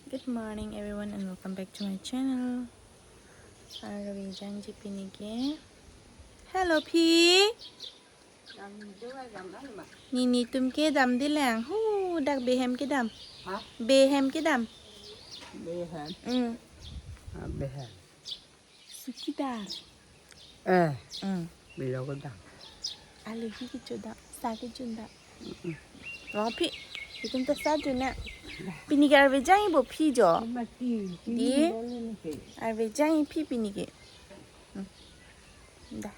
Good morning everyone and welcome back to my channel. Arabi Janji Pinike. Hello P. Nini tum ke dam di lang. Hu dak behem ke dam. Behem ke dam. Behem. Behem. Sikida. Bila ko dam. Alagi ke joda. Sa ke junda. Wang P. Itum ta sa juna. Pinike Arabi Janji bo P jo. Di. Arabi Janji P pinike. Dah.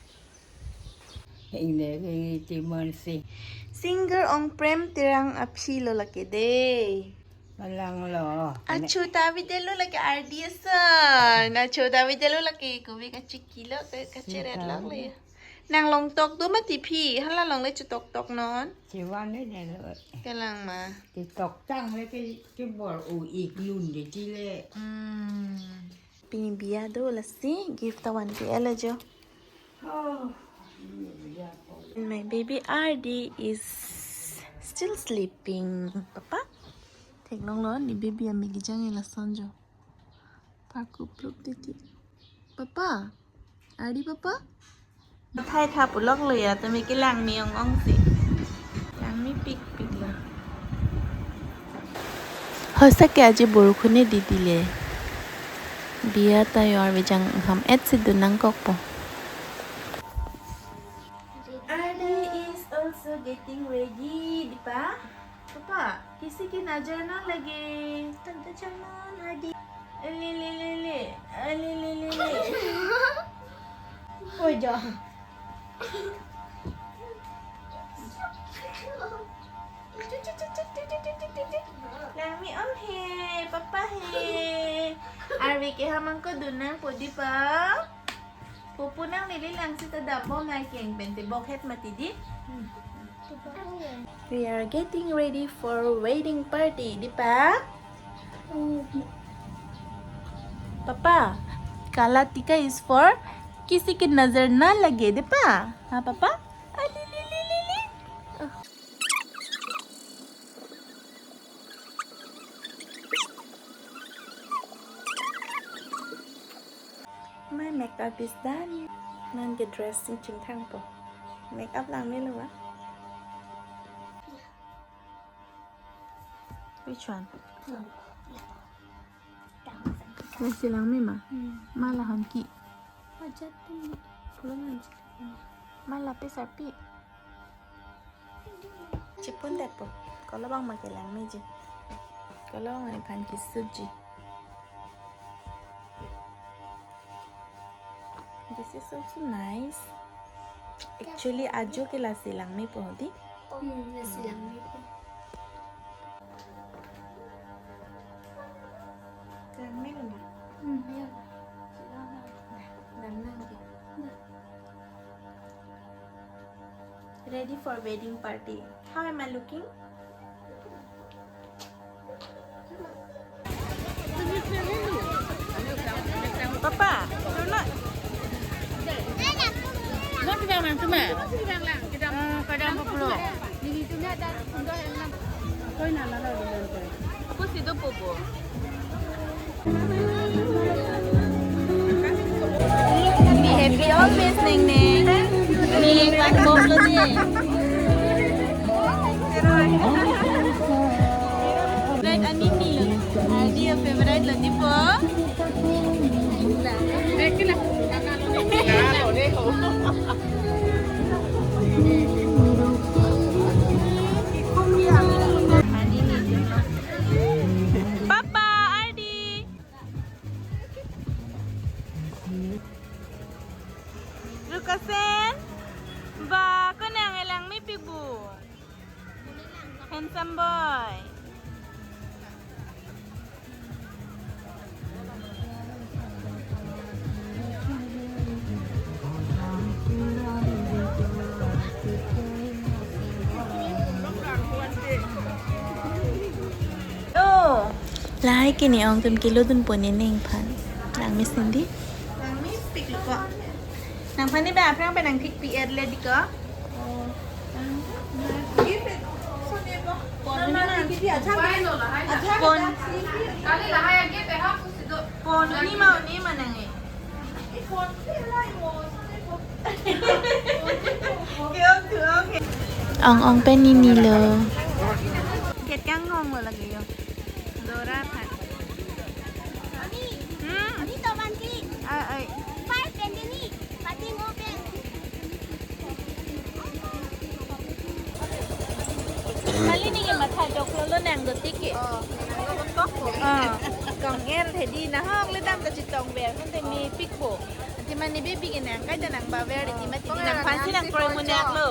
Ini timun si Singer ong prem tirang apsi lo laki de. malang lo. Achu tawi de lo laki ardiasan. Achu tawi de lo laki kuwi ka chiki lo ka cheret lo le. Nang long tok du mati phi hala long le chu tok tok non. Ciwan ni dah lo. Kalang ma. TikTok tang le ke bor ik lun de chile. Pinibia do la si gift tawan pi ela jo. And my baby RD is still sleeping. Papa? Take long long ni baby amigi jangi la sonjo. Parku pluk titi. Papa? RD papa? Thai tha pulok le ya tami ki lang mi ong ong si. Lang mi pik pik la. Hosake aji borukune di dile. Biya tayo arwijang ham et si dunang kokpo. Is also getting ready, di ba? Papa, kisi ki najar na lagi. Tanda jangan Adi. Lele. Oi dah. Lami om he, papa he. Arwi ke hamang ko dunang po di ba? Pupu nang nililang si tadapo nga kiyang bente bokhet matidi. We are getting ready for wedding party, di ba? Papa, kala tika is for किसी की नजर ना लगे दे पा हाँ पापा अली ली ली ली ली My makeup is done. Man get dressing ching thang po. Makeup lang nila ba? Which one? Kasi lang mima. Malahan ki. Malapi sapi. Cipun depo. Kalau bang makilang meji. Kalau bang ipan kisuji. This is also nice. Actually, ajo ke la silang me po di. La silang me po. Silang me na. Ayan. Ready for wedding party. How am I looking? Papa, tuna. Nak kita mana tu mah? Kita kadang berpuluh. Ini tu nak dah sudah enak. Kau nak lalu dengan Apa sih tu popo? Be happy always, Neng Neng. Neng, tak bom lo ni. Favorite anime lo. Adi your favorite lo ni po. Papa, Adi. Lukasen, ba ko nang ilang may pibu. Handsome boy. Oh, lahi kini ong tum kilo dun po ni Neng Pan. Lang miss hindi? Lang miss pik ko. Nang pan ni ba aprang pa nang pik pi le di ko? Oh. Give it. So ni ba? ปนนี่มันยังไงองเป็นนี่เลยเก็ดก้างงงเลยละกี่ยโดราผัดนี่ตัวมันที่ เอ้ย ไฟเป็นที่นี่ปาร์ตี้โมเป็น Kali ni yang mata doklo lo nang do tiki. Kong er thedi na hong le dam ta chitong ber kan te mi pikbo. Ti man ni baby ke nang kai ta nang ba ber ti ma ti nang pan si nang kroy mo nak lo.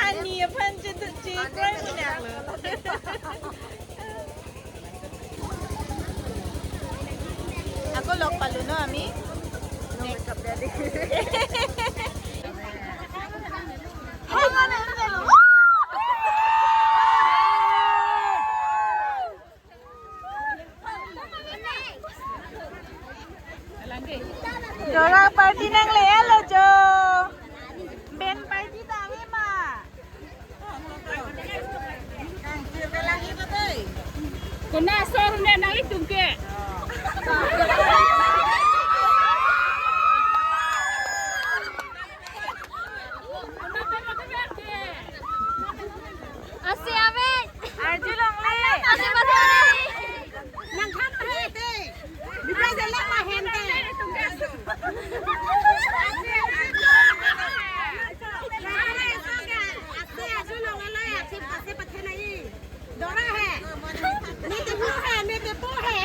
Ani pan chi tu chi kroy mo nak lo. Ako lok palu no ami. Make up daddy. Ay, mana lo. Dora party nang lelo jo. Ben party dami ma. Kena sor ne nang itu ke. Asyik Amin. Arju long le. Asyik Amin. Nang kham he te. Bisa jalan mah hen te. Dora hai. Ni tu pu hai, ni tu pu hai.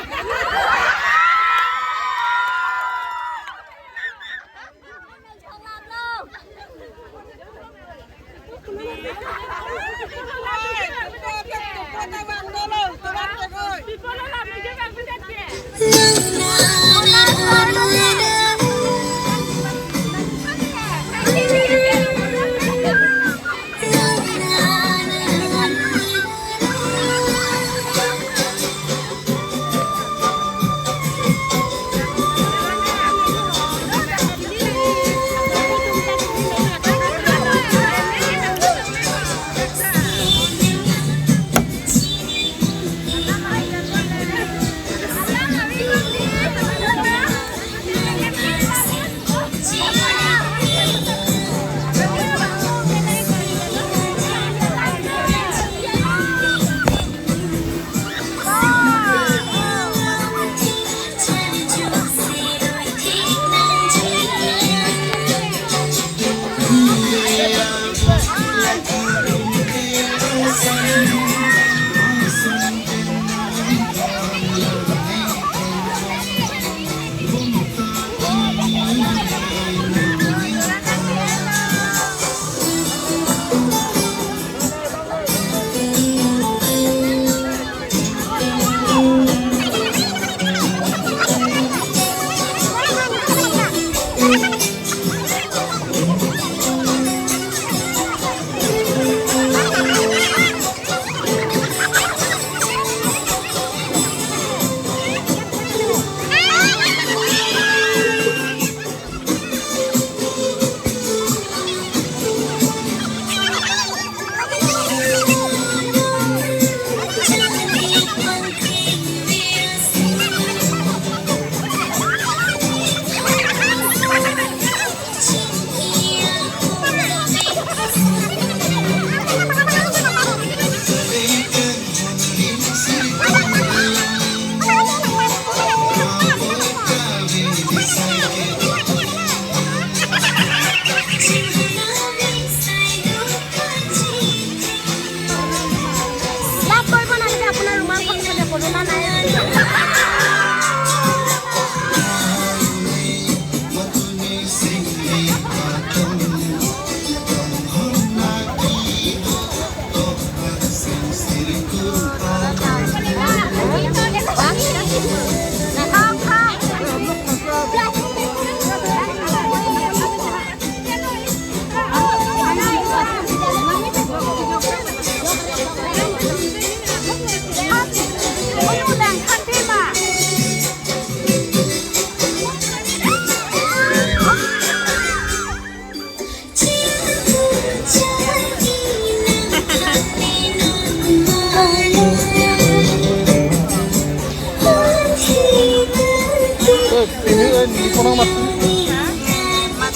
Mamang mat.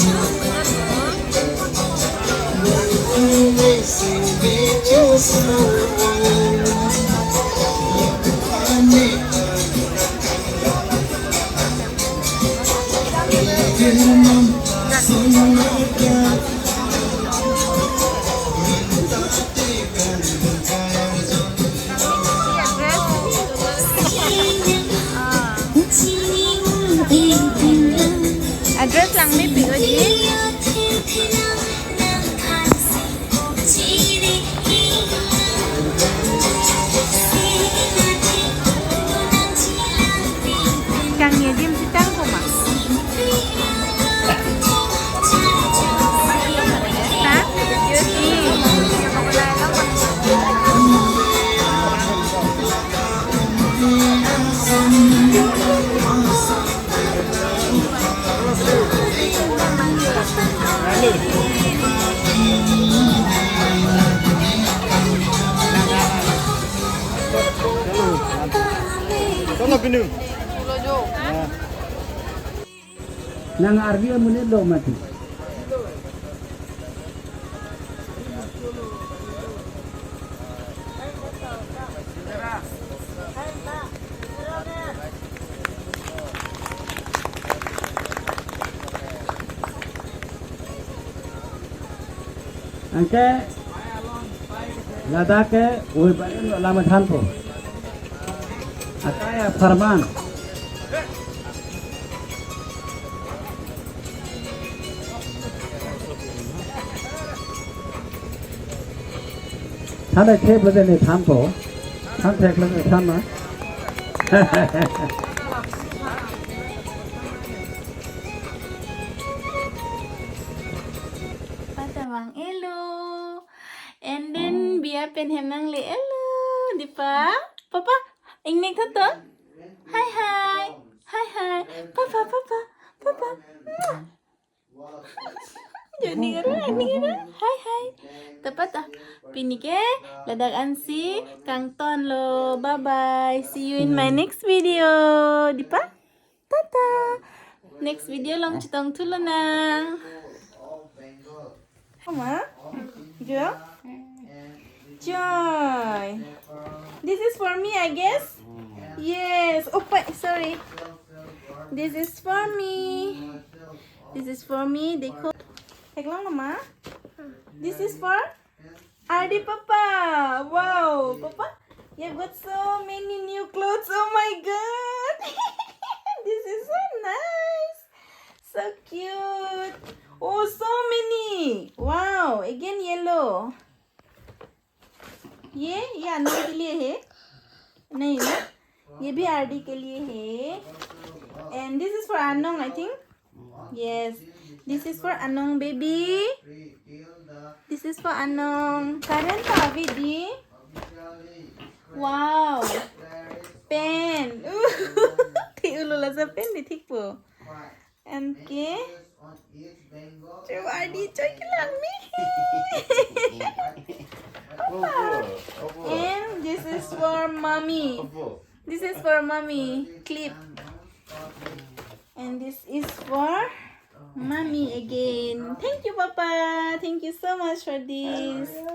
Address lang may pigo di. Kang Yedim si Tang ko mas. Ha? Tolong pinu. Nang arbi mune lo mati. Angke Ladakh ke woi bari lama thanpo. Akaya Farman. Thada ke bade ne thanpo. Tham thek lang thamma. Patawang elo. And then biar penhenang le elo. Di pa? Papa, ingnek to? Hi hi. Hi hi. Papa. Jadi gara. Hi hi. Tepat ah. Pini ke ladak ansi Kang Ton lo. Bye bye. See you in my next video. Di pa? Tata. Next video long citong tulunang. Mama? Joy? Joy. This is for me, I guess? Yes. Oh, sorry. This is for me. This is for me. They call... Take long, Mama. This is for Ardi Papa. Wow. Papa, you've got so many new clothes. Oh my God. This is so nice. So cute. Oh, so many. Wow. Again yellow. ये अनु के लिए है नहीं ना ये भी RD के लिए है and this is for Anong I think yes this is for Anong baby this is for Anong karen pa Vidi wow pen thi ulula sa pen di thik po and ke Ardi choy kilang mi and this is for mommy. This is for mommy clip. And this is for mommy again. Thank you, Papa. Thank you so much for this.